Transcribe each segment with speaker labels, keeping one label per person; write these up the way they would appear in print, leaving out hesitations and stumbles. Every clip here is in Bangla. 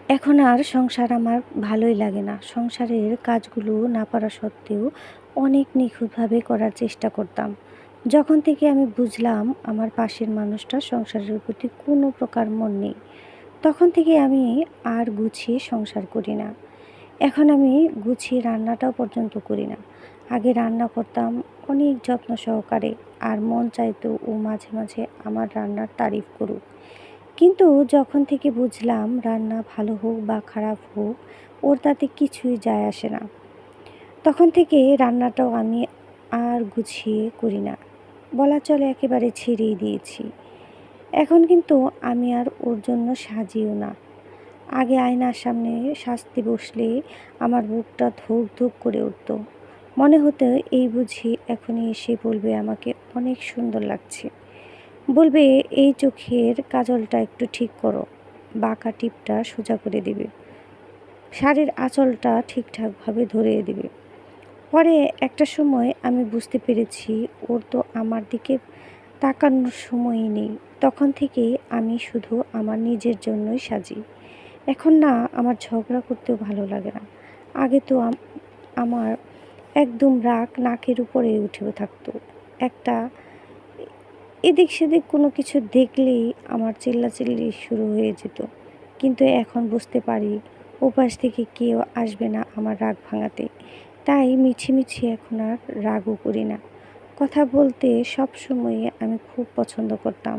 Speaker 1: এখন আর সংসার আমার ভালোই লাগে না। সংসারের কাজগুলো না পারা সত্ত্বেও অনেক নিখুঁতভাবে করার চেষ্টা করতাম। যখন থেকে আমি বুঝলাম আমার পাশের মানুষটার সংসারের প্রতি কোনো প্রকার মন নেই, তখন থেকে আমি আর গুছিয়ে সংসার করি না। এখন আমি গুছিয়ে রান্নাটাও পর্যন্ত করি না। আগে রান্না করতাম অনেক যত্ন সহকারে, আর মন চাইতো ও মাঝে মাঝে আমার রান্নার তারিফ করুক। কিন্তু যখন থেকে বুঝলাম রান্না ভালো হোক বা খারাপ হোক, ওর তাতে কিছুই যায় আসে না, তখন থেকে রান্নাটাও আমি আর গুছিয়ে করি না। বলা চলে একেবারে ছেড়েই দিয়েছি। এখন কিন্তু আমি আর ওর জন্য সাজিও না। আগে আয়নার সামনে সাজতে বসলে আমার বুকটা ধুক ধুক করে উঠত। মনে হতো এই বুঝি এখনই এসে বলবে আমাকে অনেক সুন্দর লাগছে। বলবে এই চোখের কাজলটা একটু ঠিক করো, বাঁকা টিপটা সোজা করে দিবে, শাড়ির আঁচলটা ঠিকঠাকভাবে ধরিয়ে দিবে। পরে একটা সময় আমি বুঝতে পেরেছি ওর তো আমার দিকে তাকানোর সময়ই নেই। তখন থেকে আমি শুধু আমার নিজের জন্যই সাজি। এখন না আমার ঝগড়া করতেও ভালো লাগে না। আগে তো আমার একদম রাগ নাকের উপরে উঠে থাকতো। একটা এদিক সেদিক কোনো কিছু দেখলেই আমার চিল্লাচিল্লি শুরু হয়ে যেত। কিন্তু এখন বুঝতে পারি ওপাশ থেকে কেউ আসবে না আমার রাগ ভাঙাতে। তাই মিছিমিছি এখন আর রাগও করি না। কথা বলতে সবসময় আমি খুব পছন্দ করতাম।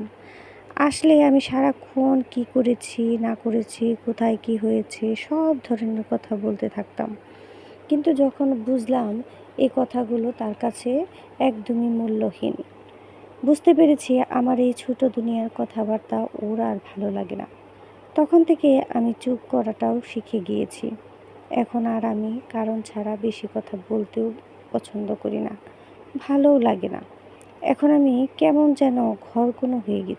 Speaker 1: আসলে আমি সারাক্ষণ কি করেছি না করেছি, কোথায় কি হয়েছে সব ধরনের কথা বলতে থাকতাম। কিন্তু যখন বুঝলাম এই কথাগুলো তার কাছে একদমই মূল্যহীন, বুঝতে পেরেছি আমার এই ছোট দুনিয়ার কথাবার্তা ওর আর ভালো লাগে না, তখন থেকে আমি চুপ করাটাও শিখে গিয়েছি। এখন আর আমি কারণ ছাড়া বেশি কথা বলতেও পছন্দ করি না, ভালোও লাগে না। এখন আমি কেমন যেন ঘরকুনো হয়ে গেছি।